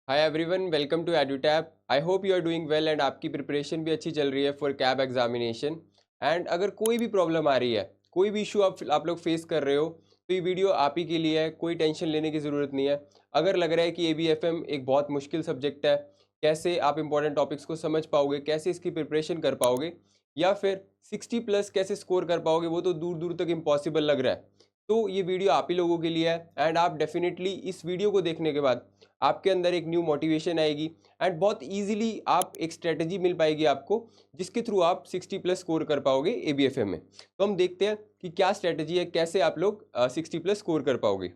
Hi everyone, welcome to Edutap. I hope you are doing well and आपकी preparation भी अच्छी चल रही है फॉर कैब एग्जामिनेशन। एंड अगर कोई भी प्रॉब्लम आ रही है, कोई भी इशू आप लोग फेस कर रहे हो, तो ये वीडियो आप ही के लिए है। कोई टेंशन लेने की ज़रूरत नहीं है। अगर लग रहा है कि ABFM एक बहुत मुश्किल सब्जेक्ट है, कैसे आप इंपॉर्टेंट टॉपिक्स को समझ पाओगे, कैसे इसकी प्रिपरेशन कर पाओगे, या फिर 60+ कैसे स्कोर कर पाओगे, वो तो दूर दूर तक इम्पॉसिबल लग रहा है, तो ये वीडियो आप ही लोगों के लिए है। एंड आप डेफिनेटली इस वीडियो को देखने के बाद आपके अंदर एक न्यू मोटिवेशन आएगी एंड बहुत इजीली आप एक स्ट्रेटजी मिल पाएगी आपको, जिसके थ्रू आप 60+ स्कोर कर पाओगे ABFM में। तो हम देखते हैं कि क्या स्ट्रेटजी है, कैसे आप लोग 60+ स्कोर कर पाओगे।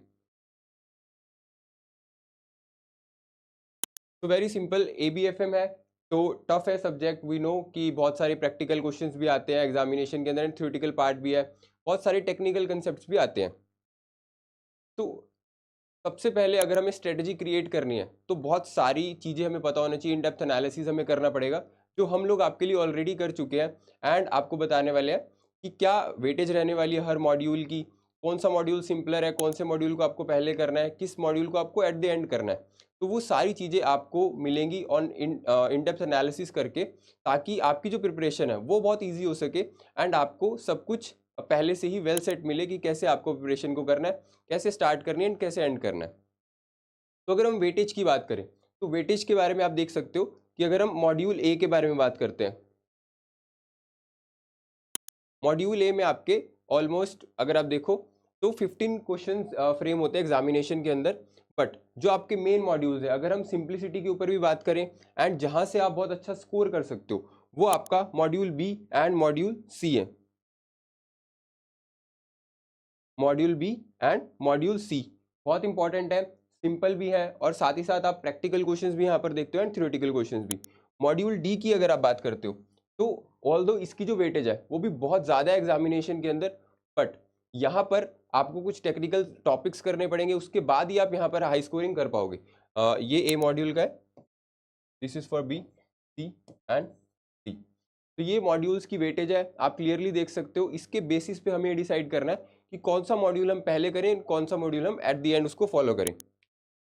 तो वेरी सिंपल, ABFM है तो टफ है सब्जेक्ट। वी नो कि बहुत सारे प्रैक्टिकल क्वेश्चंस भी आते हैं एग्जामिनेशन के अंदर एंड थ्योरेटिकल पार्ट भी है, बहुत सारे टेक्निकल कंसेप्ट्स भी आते हैं। तो सबसे पहले अगर हमें स्ट्रेटजी क्रिएट करनी है तो बहुत सारी चीज़ें हमें पता होना चाहिए, इन डेप्थ एनालिसिस हमें करना पड़ेगा, जो हम लोग आपके लिए ऑलरेडी कर चुके हैं। एंड आपको बताने वाले हैं कि क्या वेटेज रहने वाली है हर मॉड्यूल की, कौन सा मॉड्यूल सिंपलर है, कौन से मॉड्यूल को आपको पहले करना है, किस मॉड्यूल को आपको एट द एंड करना है। तो वो सारी चीज़ें आपको मिलेंगी ऑन इन डेप्थ एनालिसिस करके, ताकि आपकी जो प्रिपरेशन है वो बहुत ईजी हो सके एंड आपको सब कुछ पहले से ही वेल सेट मिले कि कैसे आपको प्रिपरेशन को करना है, कैसे स्टार्ट करनी है एंड कैसे एंड करना है। तो अगर हम वेटेज की बात करें, तो वेटेज के बारे में आप देख सकते हो कि अगर हम मॉड्यूल ए के बारे में बात करते हैं, मॉड्यूल ए में आपके ऑलमोस्ट अगर आप देखो तो 15 क्वेश्चन फ्रेम होते हैं एग्जामिनेशन के अंदर। बट जो आपके मेन मॉड्यूल्स है, अगर हम सिंप्लिसिटी के ऊपर भी बात करें एंड जहां से आप बहुत अच्छा स्कोर कर सकते हो, वो आपका मॉड्यूल बी एंड मॉड्यूल सी है। मॉड्यूल बी एंड मॉड्यूल सी बहुत इंपॉर्टेंट है, सिंपल भी है और साथ ही साथ आप प्रैक्टिकल क्वेश्चंस भी यहाँ पर देखते हो एंड थ्योरेटिकल क्वेश्चंस भी। मॉड्यूल डी की अगर आप बात करते हो, तो ऑल्दो इसकी जो वेटेज है वो भी बहुत ज़्यादा है एग्जामिनेशन के अंदर, बट यहाँ पर आपको कुछ टेक्निकल टॉपिक्स करने पड़ेंगे, उसके बाद ही आप यहाँ पर हाई स्कोरिंग कर पाओगे। ये ए मॉड्यूल का है, this is for B, C and D. तो ये मॉड्यूल्स की वेटेज है, आप क्लियरली देख सकते हो। इसके बेसिस पे हमें डिसाइड करना है कि कौन सा मॉड्यूल हम पहले करें, कौन सा मॉड्यूल हम एट द एंड उसको फॉलो करें।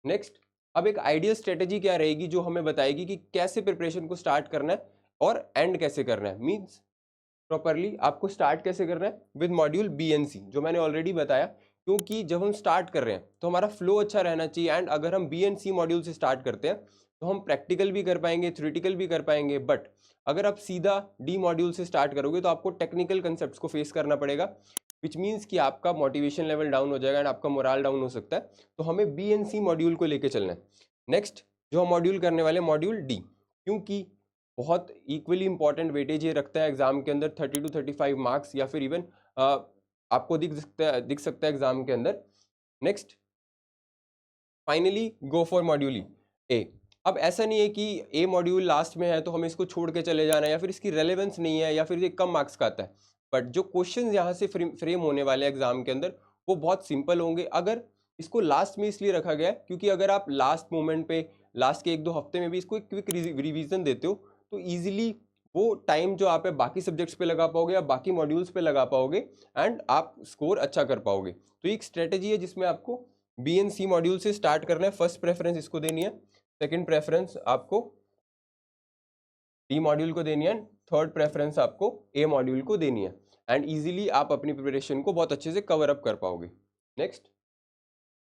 नेक्स्ट, अब एक आइडियल स्ट्रेटेजी क्या रहेगी जो हमें बताएगी कि कैसे प्रिपरेशन को स्टार्ट करना है और एंड कैसे करना है। मीन्स प्रॉपरली आपको स्टार्ट कैसे करना है विद मॉड्यूल बी एंड सी, जो मैंने ऑलरेडी बताया। क्योंकि जब हम स्टार्ट कर रहे हैं तो हमारा फ्लो अच्छा रहना चाहिए, एंड अगर हम बी एंड सी मॉड्यूल से स्टार्ट करते हैं तो हम प्रैक्टिकल भी कर पाएंगे, थ्योरेटिकल भी कर पाएंगे। बट अगर आप सीधा डी मॉड्यूल से स्टार्ट करोगे तो आपको टेक्निकल कंसेप्ट को फेस करना पड़ेगा, विच मीन्स कि आपका मोटिवेशन लेवल डाउन हो जाएगा एंड आपका मोराल डाउन हो सकता है। तो हमें बी एंड सी मॉड्यूल को लेकर चलना है। नेक्स्ट जो हम मॉड्यूल करने वाले मॉड्यूल डी, क्योंकि बहुत इक्वली इंपॉर्टेंट वेटेज ये रखता है एग्जाम के अंदर, 30 to 35 मार्क्स, या फिर इवन आपको दिख सकता है एग्जाम के अंदर। Next, finally go for module A. अब ऐसा नहीं है कि ए मॉड्यूल लास्ट में है तो हमें इसको छोड़ के चले जाना है, या फिर इसकी रेलेवेंस नहीं है, या फिर ये कम मार्क्स का आता है। बट जो क्वेश्चन यहाँ से फ्रेम होने वाले एग्जाम के अंदर वो बहुत सिंपल होंगे। अगर इसको लास्ट में इसलिए रखा गया है क्योंकि अगर आप लास्ट मोमेंट पे, लास्ट के 1-2 हफ्ते में भी इसको एक क्विक रिवीजन देते हो, तो ईजिली वो टाइम जो आप है बाकी सब्जेक्ट्स पे लगा पाओगे या बाकी मॉड्यूल्स पे लगा पाओगे एंड आप स्कोर अच्छा कर पाओगे। तो एक स्ट्रेटेजी है जिसमें आपको बी एंड सी मॉड्यूल से स्टार्ट करना है। फर्स्ट प्रेफरेंस इसको देनी है, सेकंड प्रेफरेंस आपको डी मॉड्यूल को देनी है, थर्ड प्रेफरेंस आपको ए मॉड्यूल को देनी है। एंड इजीली आप अपनी प्रिपरेशन को बहुत अच्छे से कवर अप कर पाओगे। नेक्स्ट,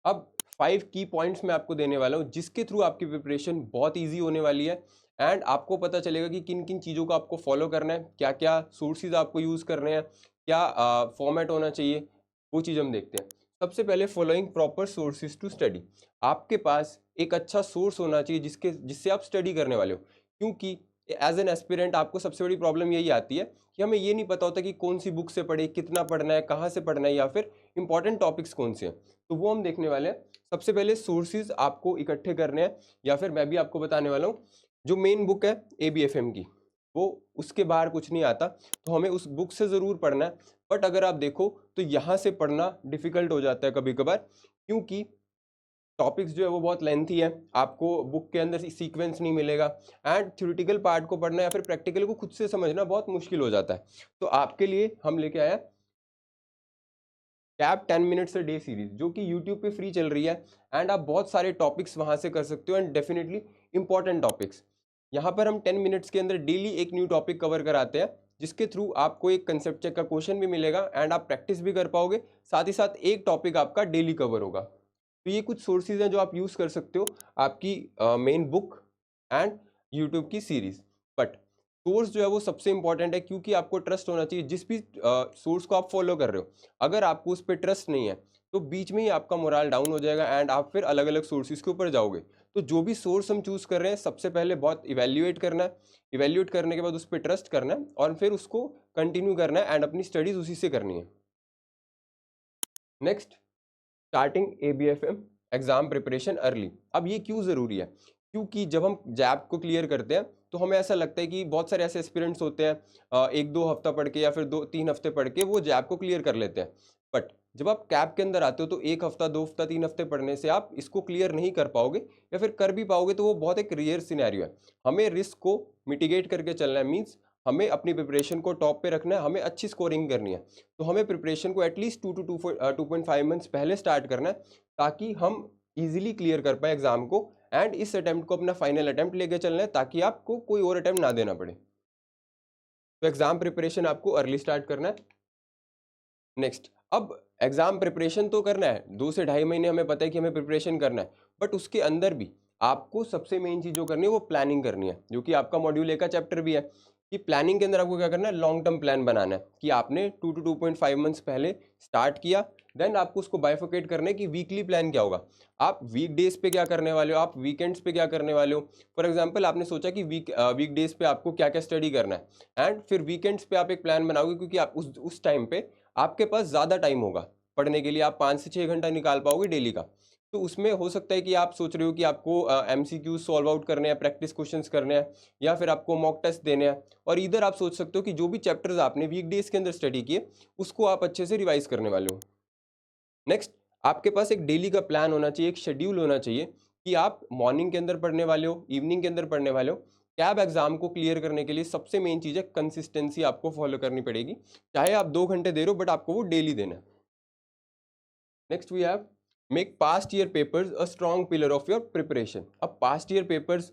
अब 5 की पॉइंट्स मैं आपको देने वाला हूँ जिसके थ्रू आपकी प्रिपरेशन बहुत ईजी होने वाली है एंड आपको पता चलेगा कि किन किन चीज़ों को आपको फॉलो करना है, क्या क्या सोर्सेज आपको यूज़ करने हैं, क्या फॉर्मेट होना चाहिए, वो चीज़ हम देखते हैं। सबसे पहले, following proper sources to study. आपके पास एक अच्छा सोर्स होना चाहिए जिससे आप स्टडी करने वाले हो। क्योंकि एज एन एस्पिरेंट आपको सबसे बड़ी प्रॉब्लम यही आती है कि हमें ये नहीं पता होता कि कौन सी बुक से पढ़े, कितना पढ़ना है, कहाँ से पढ़ना है, या फिर इंपॉर्टेंट टॉपिक्स कौन से हैं। तो वो हम देखने वाले हैं। सबसे पहले सोर्सेज आपको इकट्ठे करने हैं, या फिर मैं भी आपको बताने वाला हूँ। जो मेन बुक है ABFM की, वो उसके बाहर कुछ नहीं आता, तो हमें उस बुक से ज़रूर पढ़ना है। बट अगर आप देखो तो यहाँ से पढ़ना डिफ़िकल्ट हो जाता है कभी कभार, क्योंकि टॉपिक्स जो है वो बहुत लेंथी है, आपको बुक के अंदर सीक्वेंस नहीं मिलेगा एंड थ्योरेटिकल पार्ट को पढ़ना या फिर प्रैक्टिकल को खुद से समझना बहुत मुश्किल हो जाता है। तो आपके लिए हम लेके आए cap 10 minutes a day series, जो कि यूट्यूब पे फ्री चल रही है एंड आप बहुत सारे टॉपिक्स वहां से कर सकते हो एंड डेफिनेटली इंपॉर्टेंट टॉपिक्स। यहाँ पर हम 10 मिनट्स के अंदर डेली एक न्यू टॉपिक कवर कराते हैं, जिसके थ्रू आपको एक कंसेप्ट चेक का क्वेश्चन भी मिलेगा एंड आप प्रैक्टिस भी कर पाओगे, साथ ही साथ एक टॉपिक आपका डेली कवर होगा। तो ये कुछ सोर्सेज हैं जो आप यूज कर सकते हो आपकी मेन बुक एंड यूट्यूब की सीरीज। बट सोर्स जो है वो सबसे इंपॉर्टेंट है, क्योंकि आपको ट्रस्ट होना चाहिए जिस भी सोर्स को आप फॉलो कर रहे हो। अगर आपको उस पर ट्रस्ट नहीं है तो बीच में ही आपका मोरल डाउन हो जाएगा एंड आप फिर अलग अलग सोर्सेज के ऊपर जाओगे। तो जो भी सोर्स हम चूज कर रहे हैं, सबसे पहले बहुत इवेल्युएट करना है, इवेल्युएट करने के बाद उस पर ट्रस्ट करना है और फिर उसको कंटिन्यू करना है एंड अपनी स्टडीज उसी से करनी है। Next, starting ABFM exam preparation early. अब ये क्यों ज़रूरी है? क्योंकि जब हम जैप को क्लियर करते हैं तो हमें ऐसा लगता है कि बहुत सारे ऐसे एस्पिरेंट्स होते हैं, 1-2 हफ्ता पढ़ के या फिर 2-3 हफ्ते पढ़ के वो जैप को क्लियर कर लेते हैं। बट जब आप कैप के अंदर आते हो तो 1 हफ्ता, 2 हफ्ता, 3 हफ्ते पढ़ने से आप इसको क्लियर नहीं कर पाओगे, या फिर कर भी पाओगे तो वो बहुत एक रेयर सिनेरियो है। हमें रिस्क को मिटिगेट करके चलना है, मीन्स हमें अपनी प्रिपरेशन को टॉप पे रखना है, हमें अच्छी स्कोरिंग करनी है। तो हमें प्रिपरेशन को एटलीस्ट 2 to 2.5 मंथ्स पहले स्टार्ट करना है, ताकि हम इजीली क्लियर कर पाए एग्जाम को एंड इस अटेम्प्ट को अपना फाइनल अटेम्प्ट लेके चलना है, ताकि आपको कोई और अटेम्प्ट ना देना पड़े। तो एग्जाम प्रिपरेशन आपको अर्ली स्टार्ट करना है। नेक्स्ट, अब एग्जाम प्रिपरेशन तो करना है, 2 से 2.5 महीने हमें पता है कि हमें प्रिपरेशन करना है, बट उसके अंदर भी आपको सबसे मेन चीज जो करनी है वो प्लानिंग करनी है, जो कि आपका मॉड्यूल 1 का चैप्टर भी है कि प्लानिंग के अंदर आपको क्या करना है, लॉन्ग टर्म प्लान बनाना है कि आपने 2 to 2.5 मंथ्स पहले स्टार्ट किया, देन आपको उसको बाइफोकेट करना है कि वीकली प्लान क्या होगा, आप वीक डेज पे क्या करने वाले हो, आप वीकेंड्स पे क्या करने वाले हो। फॉर एग्जाम्पल आपने सोचा कि वीक डेज पे आपको क्या क्या स्टडी करना है एंड फिर वीकेंड्स पे आप एक प्लान बनाओगे, क्योंकि आप उस टाइम पे आपके पास ज़्यादा टाइम होगा पढ़ने के लिए, आप 5 से 6 घंटा निकाल पाओगे डेली का। तो उसमें हो सकता है कि आप सोच रहे हो कि आपको MCQ सॉल्व आउट करने हैं, प्रैक्टिस क्वेश्चंस करने हैं, या फिर आपको मॉक टेस्ट देने हैं, और इधर आप सोच सकते हो कि जो भी चैप्टर्स आपने वीक डेज के अंदर स्टडी किए उसको आप अच्छे से रिवाइज करने वाले हो। नेक्स्ट, आपके पास एक डेली का प्लान होना चाहिए, एक शेड्यूल होना चाहिए कि आप मॉर्निंग के अंदर पढ़ने वाले हो, इवनिंग के अंदर पढ़ने वाले हो। कैब एग्जाम को क्लियर करने के लिए सबसे मेन चीज़ है कंसिस्टेंसी, आपको फॉलो करनी पड़ेगी, चाहे आप 2 घंटे दे रहे हो बट आपको वो डेली देना है। Next we have make past year papers a strong pillar of your preparation. अब पास्ट ईयर पेपर्स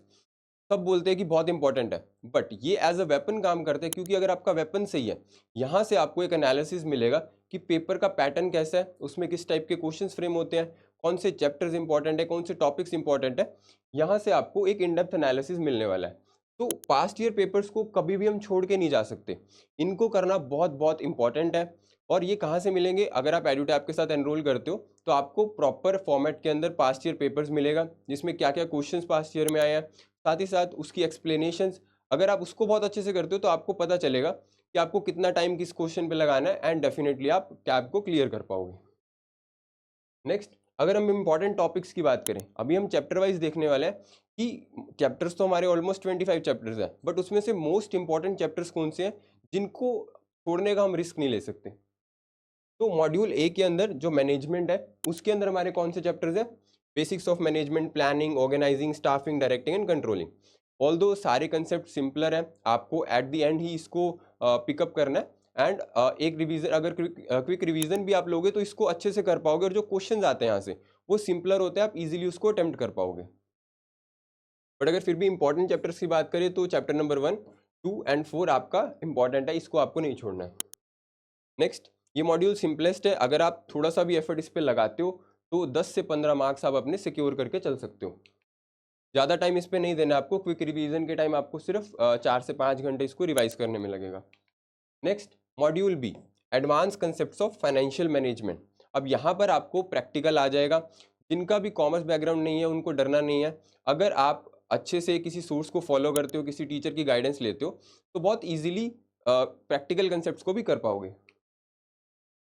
सब बोलते हैं कि बहुत इंपॉर्टेंट है, बट ये एज अ वेपन काम करते हैं, क्योंकि अगर आपका वेपन सही है, यहाँ से आपको एक एनालिसिस मिलेगा कि पेपर का पैटर्न कैसा है, उसमें किस टाइप के क्वेश्चंस फ्रेम होते हैं, कौन से चैप्टर्स इंपॉर्टेंट है, कौन से टॉपिक्स इंपॉर्टेंट है। यहाँ से आपको एक इन डेप्थ एनालिसिस मिलने वाला है। तो पास्ट ईयर पेपर्स को कभी भी हम छोड़ के नहीं जा सकते, इनको करना बहुत बहुत इंपॉर्टेंट है। और ये कहाँ से मिलेंगे? अगर आप एडुटैप के साथ एनरोल करते हो तो आपको प्रॉपर फॉर्मेट के अंदर पास्ट ईयर पेपर्स मिलेगा, जिसमें क्या क्या क्वेश्चंस पास्ट ईयर में आए हैं, साथ ही साथ उसकी एक्सप्लेनेशंस। अगर आप उसको बहुत अच्छे से करते हो तो आपको पता चलेगा कि आपको कितना टाइम किस क्वेश्चन पे लगाना है एंड डेफिनेटली आप कैब को क्लियर कर पाओगे। नेक्स्ट, अगर हम इंपॉर्टेंट टॉपिक्स की बात करें, अभी हम चैप्टर वाइज देखने वाले हैं कि चैप्टर्स तो हमारे ऑलमोस्ट 25 चैप्टर्स हैं, बट उसमें से मोस्ट इंपॉर्टेंट चैप्टर्स कौन से हैं जिनको छोड़ने का हम रिस्क नहीं ले सकते। तो मॉड्यूल ए के अंदर जो मैनेजमेंट है उसके अंदर हमारे कौन से चैप्टर्स हैं? Basics of management, planning, organising, staffing, directing and controlling. Although सारे कंसेप्ट सिंपलर हैं, आपको एट द एंड ही इसको पिकअप करना है एंड एक रिवीजन, अगर क्विक रिवीजन भी आप लोगे तो इसको अच्छे से कर पाओगे, और जो क्वेश्चन आते हैं यहाँ से वो सिंपलर होते हैं, आप इजीली उसको अटेम्प्ट कर पाओगे। बट अगर फिर भी इंपॉर्टेंट चैप्टर्स की बात करें तो चैप्टर नंबर 1, 2 एंड 4 आपका इंपॉर्टेंट है, इसको आपको नहीं छोड़ना है। नेक्स्ट, ये मॉड्यूल सिंपलेस्ट है, अगर आप थोड़ा सा भी एफर्ट इस पर लगाते हो तो 10 से 15 मार्क्स आप अपने सिक्योर करके चल सकते हो। ज़्यादा टाइम इस पर नहीं देना आपको, क्विक रिवीजन के टाइम आपको सिर्फ 4 से 5 घंटे इसको रिवाइज करने में लगेगा। Next, module B, advance concepts of financial management. अब यहाँ पर आपको प्रैक्टिकल आ जाएगा, जिनका भी कॉमर्स बैकग्राउंड नहीं है उनको डरना नहीं है। अगर आप अच्छे से किसी सोर्स को फॉलो करते हो, किसी टीचर की गाइडेंस लेते हो, तो बहुत ईजिली प्रैक्टिकल कंसेप्ट्स को भी कर पाओगे।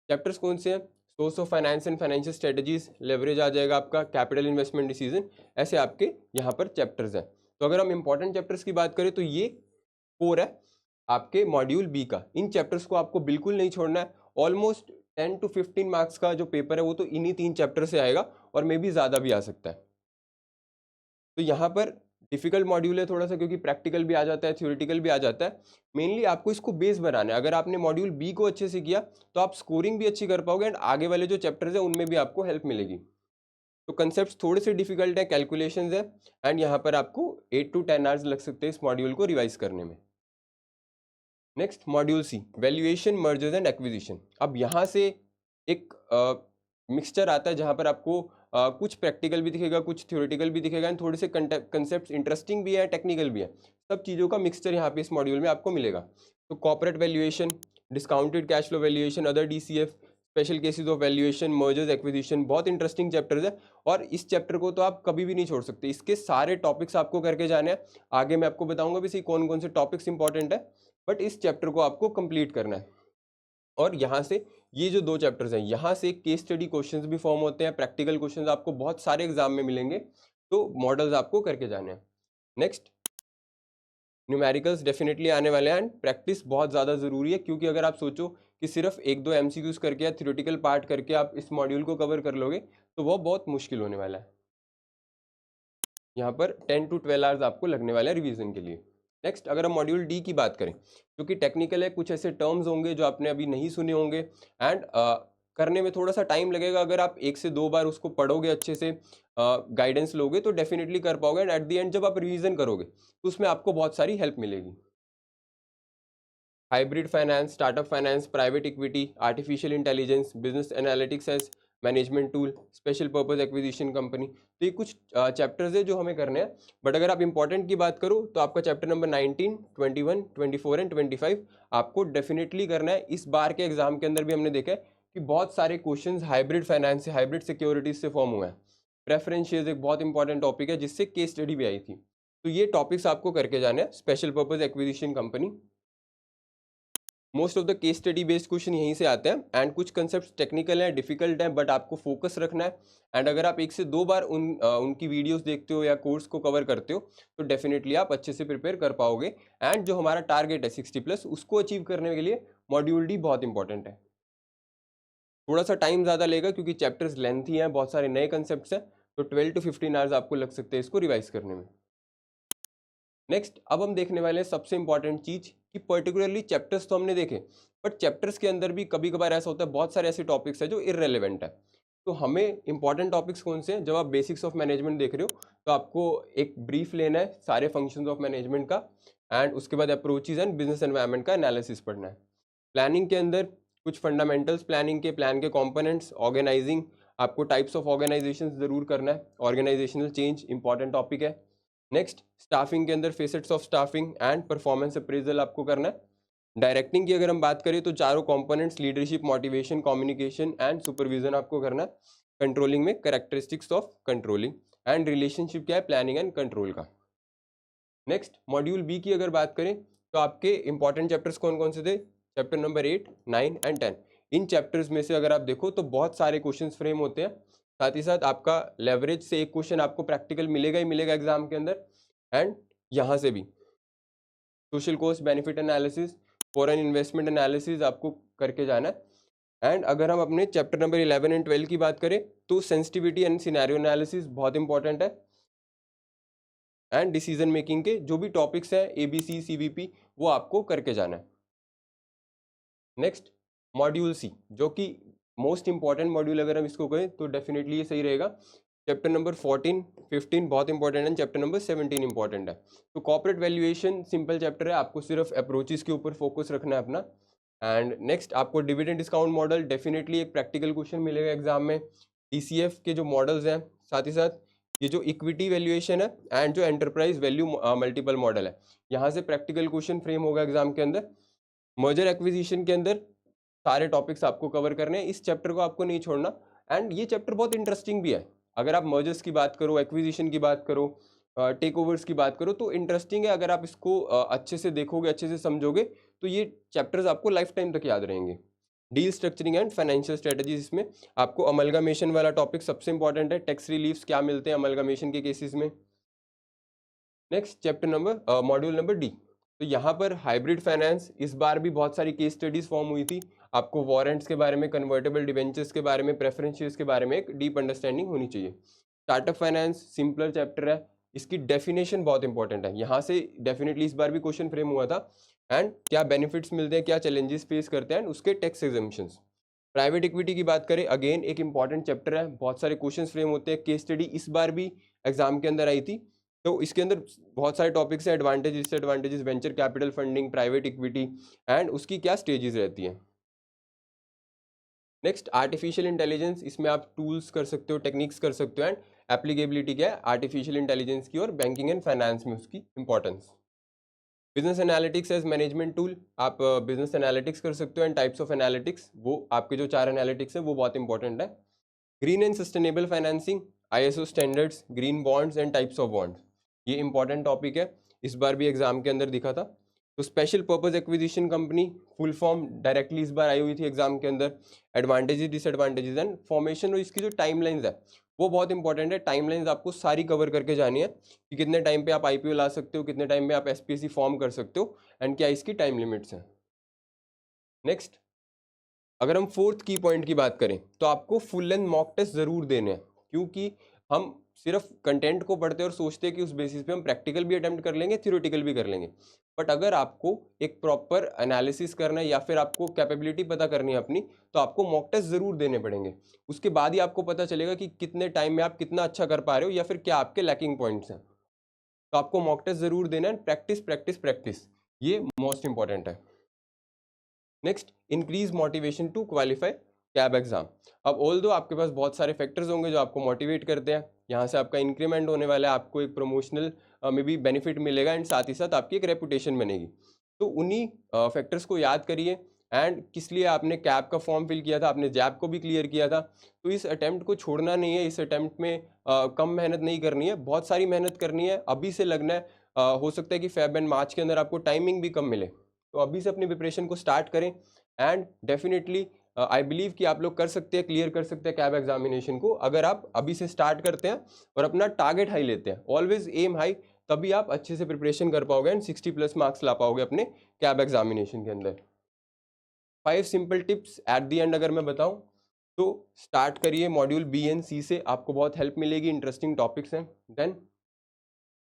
चैप्टर्स कौन से हैं? Source of finance and financial strategies, leverage आ जाएगा आपका, कैपिटल इन्वेस्टमेंट डिसीजन, ऐसे आपके यहाँ पर चैप्टर्स हैं। तो अगर हम इंपॉर्टेंट चैप्टर्स की बात करें तो ये 4 है आपके मॉड्यूल बी का। इन चैप्टर्स को आपको बिल्कुल नहीं छोड़ना है। ऑलमोस्ट 10 to 15 मार्क्स का जो पेपर है वो तो इन्हीं 3 चैप्टर से आएगा, और मे भी ज़्यादा भी आ सकता है। तो यहाँ पर डिफिकल्ट मॉड्यूल है थोड़ा सा, क्योंकि प्रैक्टिकल भी आ जाता है, थ्योरेटिकल भी आ जाता है। मेनली आपको इसको बेस बनाना है। अगर आपने मॉड्यूल बी को अच्छे से किया तो आप स्कोरिंग भी अच्छी कर पाओगे एंड आगे वाले जो चैप्टर्स है उनमें भी आपको हेल्प मिलेगी। तो कंसेप्ट थोड़े से डिफिकल्ट है, कैलकुलेशंस है, एंड यहाँ पर आपको 8 to 10 आवर्स लग सकते हैं इस मॉड्यूल को रिवाइज करने में। Next module C, valuation mergers and acquisition. अब यहाँ से एक मिक्सचर आता है जहाँ पर आपको कुछ प्रैक्टिकल भी दिखेगा, कुछ थ्योरेटिकल भी दिखेगा, एंड थोड़े से कंसेप्ट इंटरेस्टिंग भी है, टेक्निकल भी है। सब चीज़ों का मिक्सचर यहाँ पे इस मॉड्यूल में आपको मिलेगा। तो corporate valuation, discounted cash flow valuation, other DCF, special cases of valuation, mergers acquisition, बहुत इंटरेस्टिंग चैप्टर्स है। और इस चैप्टर को तो आप कभी भी नहीं छोड़ सकते, इसके सारे टॉपिक्स आपको करके जाने हैं। आगे मैं आपको बताऊंगा भी कौन कौन से टॉपिक्स इंपॉर्टेंट है, बट इस चैप्टर को आपको कंप्लीट करना है। और यहाँ से ये जो 2 चैप्टर्स हैं, यहाँ से केस स्टडी क्वेश्चंस भी फॉर्म होते हैं, प्रैक्टिकल क्वेश्चंस आपको बहुत सारे एग्जाम में मिलेंगे, तो मॉडल्स आपको करके जाने हैं। नेक्स्ट, न्यूमेरिकल्स डेफिनेटली आने वाले हैं एंड प्रैक्टिस बहुत ज़्यादा ज़रूरी है, क्योंकि अगर आप सोचो कि सिर्फ 1-2 MCQs करके या थ्योरेटिकल पार्ट करके आप इस मॉड्यूल को कवर कर लोगे तो वो बहुत मुश्किल होने वाला है। यहाँ पर 10 to 12 आवर्स आपको लगने वाले हैं रिवीजन के लिए। नेक्स्ट, अगर हम मॉड्यूल डी की बात करें, जो कि टेक्निकल है, कुछ ऐसे टर्म्स होंगे जो आपने अभी नहीं सुने होंगे एंड करने में थोड़ा सा टाइम लगेगा। अगर आप 1 से 2 बार उसको पढ़ोगे, अच्छे से गाइडेंस लोगे तो डेफिनेटली कर पाओगे, एंड एट द एंड जब आप रिवीजन करोगे तो उसमें आपको बहुत सारी हेल्प मिलेगी। Hybrid finance, startup finance, private equity, artificial intelligence, business analytics as management tool, special purpose acquisition company. तो ये कुछ चैप्टर्स है जो हमें करने हैं। बट अगर आप इंपॉर्टेंट की बात करो तो आपका चैप्टर नंबर 19, 21, 24 एंड 25 आपको डेफिनेटली करना है। इस बार के एग्जाम के अंदर भी हमने देखा है कि बहुत सारे क्वेश्चंस हाइब्रिड फाइनेंस से, हाइब्रिड सिक्योरिटीज से फॉर्म हुए हैं। प्रेफरेंस शेयर्स एक बहुत इंपॉर्टेंट टॉपिक है जिससे केस स्टडी भी आई थी। तो ये टॉपिक्स आपको करके जाने हैं। Special purpose acquisition company, most of the case study based question यहीं से आते हैं एंड कुछ कंसेप्ट टेक्निकल हैं, डिफिकल्ट हैं, बट आपको फोकस रखना है। एंड अगर आप 1 से 2 बार उनकी वीडियोस देखते हो या कोर्स को कवर करते हो तो डेफिनेटली आप अच्छे से प्रिपेयर कर पाओगे। एंड जो हमारा टारगेट है 60+ उसको अचीव करने के लिए मॉड्यूल डी बहुत इंपॉर्टेंट है। थोड़ा सा टाइम ज़्यादा लेगा क्योंकि चैप्टर्स लेंथी हैं, बहुत सारे नए कंसेप्ट हैं, तो 12 to 15 आवर्स आपको लग सकते हैं इसको रिवाइज करने में। नेक्स्ट, अब हम देखने वाले हैं सबसे इंपॉर्टेंट चीज कि पर्टिकुलरली चैप्टर्स तो हमने देखे, बट चैप्टर्स के अंदर भी कभी कभार ऐसा होता है बहुत सारे ऐसे टॉपिक्स हैं जो इररेलेवेंट है। तो हमें इंपॉर्टेंट टॉपिक्स कौन से हैं? जब आप बेसिक्स ऑफ मैनेजमेंट देख रहे हो तो आपको एक ब्रीफ लेना है सारे फंक्शंस ऑफ मैनेजमेंट का, एंड उसके बाद अप्रोचेज एंड बिजनेस एनवायरनमेंट का एनालिसिस पढ़ना है। प्लानिंग के अंदर कुछ फंडामेंटल्स प्लानिंग के, प्लान के कंपोनेंट्स, ऑर्गेनाइजिंग, आपको टाइप्स ऑफ ऑर्गेनाइजेशंस जरूर करना है, ऑर्गेनाइजेशनल चेंज इंपॉर्टेंट टॉपिक है। नेक्स्ट, स्टाफिंग के अंदर facets of staffing and performance appraisal आपको करना है। डायरेक्टिंग की अगर हम बात करें तो चारों components, leadership, motivation, communication and supervision आपको करना है। कंट्रोलिंग में characteristics of controlling and relationship क्या है प्लानिंग एंड कंट्रोल का। नेक्स्ट, मॉड्यूल बी की अगर बात करें तो आपके इंपॉर्टेंट चैप्टर्स कौन कौन से थे? Chapter number 8, 9 and 10। In chapters में से अगर आप देखो तो बहुत सारे क्वेश्चंस फ्रेम होते हैं। साथ ही साथ आपका लेवरेज से एक क्वेश्चन आपको प्रैक्टिकल मिलेगा ही मिलेगा एग्जाम के अंदर, एंड यहाँ से भी social cost benefit analysis, foreign investment analysis आपको करके जाना है। एंड अगर हम अपने चैप्टर नंबर 11 एंड 12 की बात करें तो सेंसिटिविटी एंड सिनेरियो एनालिसिस बहुत इंपॉर्टेंट है, एंड डिसीजन मेकिंग के जो भी टॉपिक्स हैं ABC CVP वो आपको करके जाना है। नेक्स्ट, मॉड्यूल सी, जो कि मोस्ट इंपॉर्टेंट मॉड्यूल अगर हम इसको कहें तो डेफिनेटली ये सही रहेगा। चैप्टर नंबर 14, 15 बहुत इंपॉर्टेंट है, चैप्टर नंबर 17 इंपॉर्टेंट है। तो कॉर्पोरेट वैल्यूएशन सिंपल चैप्टर है, आपको सिर्फ अप्रोचेस के ऊपर फोकस रखना है अपना। एंड नेक्स्ट, आपको डिविडेंड डिस्काउंट मॉडल डेफिनेटली एक प्रैक्टिकल क्वेश्चन मिलेगा एग्जाम में। DCF के जो मॉडल्स हैं, साथ ही साथ ये जो इक्विटी वैल्यूएशन है एंड जो एंटरप्राइज वैल्यू मल्टीपल मॉडल है, यहाँ से प्रैक्टिकल क्वेश्चन फ्रेम होगा एग्जाम के अंदर। मर्जर एक्विजिशन के अंदर सारे टॉपिक्स आपको कवर करने हैं, इस चैप्टर को आपको नहीं छोड़ना। एंड ये चैप्टर बहुत इंटरेस्टिंग भी है। अगर आप मर्जर्स की बात करो, एक्विजिशन की बात करो, टेक ओवर्स की बात करो तो इंटरेस्टिंग है। अगर आप इसको अच्छे से देखोगे, अच्छे से समझोगे तो ये चैप्टर्स आपको लाइफ टाइम तक याद रहेंगे। Deal structuring and financial strategies, इसमें आपको अमलगामेशन वाला टॉपिक सबसे इंपॉर्टेंट है। टैक्स रिलीफ्स क्या मिलते हैं अमलगामेशन के केसेस में। Next, chapter number module number D, तो यहाँ पर हाइब्रिड फाइनेंस, इस बार भी बहुत सारी केस स्टडीज फॉर्म हुई थी। आपको वारंट्स के बारे में, कन्वर्टेबल डिवेंचर्स के बारे में, प्रेफरेंस शेयर्स के बारे में एक डीप अंडरस्टैंडिंग होनी चाहिए। स्टार्टअप फाइनेंस सिंपलर चैप्टर है, इसकी डेफिनेशन बहुत इंपॉर्टेंट है, यहाँ से डेफिनेटली इस बार भी क्वेश्चन फ्रेम हुआ था। एंड क्या बेनिफिट्स मिलते हैं, क्या चैलेंजेस फेस करते हैं, उसके टैक्स एग्जम्पशंस। प्राइवेट इक्विटी की बात करें, अगेन एक इंपॉर्टेंट चैप्टर है, बहुत सारे क्वेश्चन फ्रेम होते हैं। केस स्टडी इस बार भी एग्जाम के अंदर आई थी, तो इसके अंदर बहुत सारे टॉपिक्स हैं, advantages, disadvantages, venture capital funding, private equity and उसकी क्या स्टेजेस रहती हैं। नेक्स्ट आर्टिफिशियल इंटेलिजेंस, इसमें आप टूल्स कर सकते हो, टेक्निक्स कर सकते हो, एंड एप्लीकेबिलिटी क्या है आर्टिफिशियल इंटेलिजेंस की और बैंकिंग एंड फाइनेंस में उसकी importance. Business analytics as management tool, आप बिजनेस एनालिटिक्स कर सकते हो, एंड टाइप्स ऑफ एनालिटिक्स, वो आपके जो 4 एनालिटिक्स है वो बहुत इंपॉर्टेंट है। Green and sustainable financing, ISO standards, green bonds and types of bonds, ये इंपॉर्टेंट टॉपिक है, इस बार भी एग्जाम के अंदर दिखा था। तो special purpose acquisition company, full form directly इस बार आई हुई थी एग्जाम के अंदर। एडवांटेजेस, डिसएडवांटेजेस एंड फॉर्मेशन, और इसकी जो टाइमलाइंस है वो बहुत इंपॉर्टेंट है। टाइमलाइंस आपको सारी कवर करके जानी है कि कितने टाइम पे आप आईपीओ ला सकते हो, कितने टाइम में आप एसपीएससी फॉर्म कर सकते हो, एंड क्या इसकी टाइम लिमिट्स हैं। नेक्स्ट, अगर हम फोर्थ की पॉइंट की बात करें तो आपको फुल लेंथ मॉक टेस्ट जरूर देने हैं, क्योंकि हम सिर्फ कंटेंट को पढ़ते हैं और सोचते हैं कि उस बेसिस पे हम प्रैक्टिकल भी अटेम्प्ट कर लेंगे, थ्योरेटिकल भी कर लेंगे। बट अगर आपको एक प्रॉपर एनालिसिस करना है या फिर आपको कैपेबिलिटी पता करनी है अपनी, तो आपको मॉक टेस्ट जरूर देने पड़ेंगे। उसके बाद ही आपको पता चलेगा कि कितने टाइम में आप कितना अच्छा कर पा रहे हो या फिर क्या आपके लैकिंग पॉइंट्स हैं। तो आपको मॉक टेस्ट जरूर देना है। प्रैक्टिस प्रैक्टिस प्रैक्टिस, ये मोस्ट इंपॉर्टेंट है। Next, increase motivation to qualify CAB exam. अब ऑल दो आपके पास बहुत सारे फैक्टर्स होंगे जो आपको मोटिवेट करते हैं, यहाँ से आपका इंक्रीमेंट होने वाला है, आपको एक प्रमोशनल में भी बेनिफिट मिलेगा, एंड साथ ही साथ आपकी एक रेपुटेशन बनेगी। तो उन्हीं फैक्टर्स को याद करिए। एंड किस लिए आपने कैब का फॉर्म फिल किया था, आपने जैब को भी क्लियर किया था, तो इस अटेम्प्ट को छोड़ना नहीं है। इस अटेम्प्ट में कम मेहनत नहीं करनी है, बहुत सारी मेहनत करनी है, अभी से लगना है। हो सकता है कि फेब एंड मार्च के अंदर आपको टाइमिंग भी कम मिले, तो अभी से अपनी प्रिपरेशन को स्टार्ट करें। एंड डेफिनेटली आई बिलीव कि आप लोग कर सकते हैं, क्लियर कर सकते हैं कैब एग्जामिनेशन को, अगर आप अभी से स्टार्ट करते हैं और अपना टारगेट हाई लेते हैं। ऑलवेज एम हाई, तभी आप अच्छे से प्रिपरेशन कर पाओगे एंड 60+ मार्क्स ला पाओगे अपने कैब एग्जामिनेशन के अंदर। 5 simple tips at the and अगर मैं बताऊं तो स्टार्ट करिए मॉड्यूल बी एंड सी से, आपको बहुत हेल्प मिलेगी, इंटरेस्टिंग टॉपिक्स हैं। देन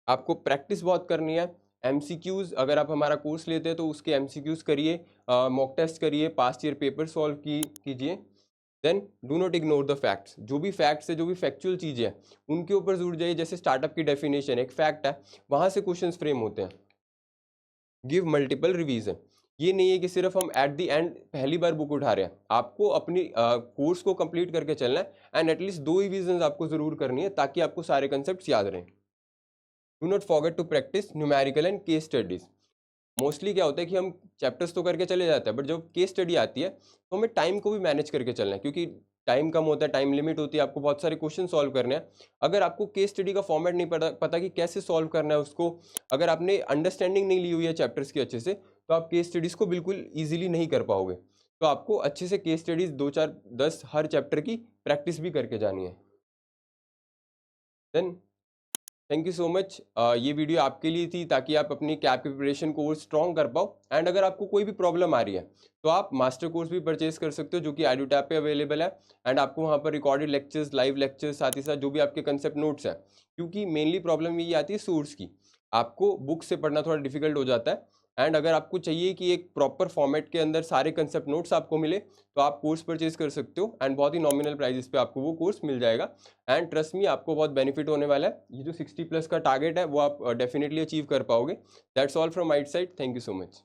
आपको प्रैक्टिस बहुत करनी है। एमसीक्यूज, अगर आप हमारा कोर्स लेते हैं तो उसके एमसीक्यूज करिए, मॉक टेस्ट करिए, पास्ट ईयर पेपर सॉल्व कीजिए। Then do not ignore the facts, जो भी फैक्ट्स है, जो भी फैक्चुअल चीज़ें हैं उनके ऊपर जुड़ जाइए। जैसे स्टार्टअप की डेफिनेशन एक फैक्ट है, वहाँ से क्वेश्चंस फ्रेम होते हैं। गिव मल्टीपल रिवीजन, ये नहीं है कि सिर्फ हम एट द एंड पहली बार बुक उठा रहे हैं, आपको अपनी कोर्स को कंप्लीट करके चलना है, एंड एटलीस्ट 2 रिवीजन आपको जरूर करनी है ताकि आपको सारे कंसेप्ट याद रहें। Do not forget to practise numerical and case studies. Mostly क्या होता है कि हम चैप्टर्स तो करके चले जाते हैं, बट जब केस स्टडी आती है तो हमें टाइम को भी मैनेज करके चलना है, क्योंकि टाइम कम होता है, टाइम लिमिट होती है, आपको बहुत सारे क्वेश्चन सॉल्व करने हैं। अगर आपको केस स्टडी का फॉर्मेट नहीं पता कि कैसे सॉल्व करना है उसको, अगर आपने अंडरस्टैंडिंग नहीं ली हुई है चैप्टर्स की अच्छे से, तो आप केस स्टडीज़ को बिल्कुल ईजिली नहीं कर पाओगे। तो आपको अच्छे से केस स्टडीज 2 4 10 हर चैप्टर की प्रैक्टिस भी करके जानी है। Then thank you so much. ये वीडियो आपके लिए थी ताकि आप अपनी कैब की प्रिपरेशन को और स्ट्रॉन्ग कर पाओ। एंड अगर आपको कोई भी प्रॉब्लम आ रही है तो आप मास्टर कोर्स भी परचेज कर सकते हो, जो कि एडुटैप पे अवेलेबल है। एंड आपको वहाँ पर रिकॉर्डेड लेक्चर्स, लाइव लेक्चर्स, साथ ही साथ जो भी आपके कंसेप्ट नोट्स हैं, क्योंकि मेनली प्रॉब्लम यही आती है सोर्स की, आपको बुक से पढ़ना थोड़ा डिफिकल्ट हो जाता है। एंड अगर आपको चाहिए कि एक प्रॉपर फॉर्मेट के अंदर सारे कंसेप्ट नोट्स आपको मिले, तो आप कोर्स परचेज कर सकते हो, एंड बहुत ही नॉमिनल प्राइजेस पे आपको वो कोर्स मिल जाएगा। एंड ट्रस्ट मी, आपको बहुत बेनिफिट होने वाला है। ये जो 60+ का टारगेट है वो आप डेफिनेटली अचीव कर पाओगे। That's all from my side, thank you so much.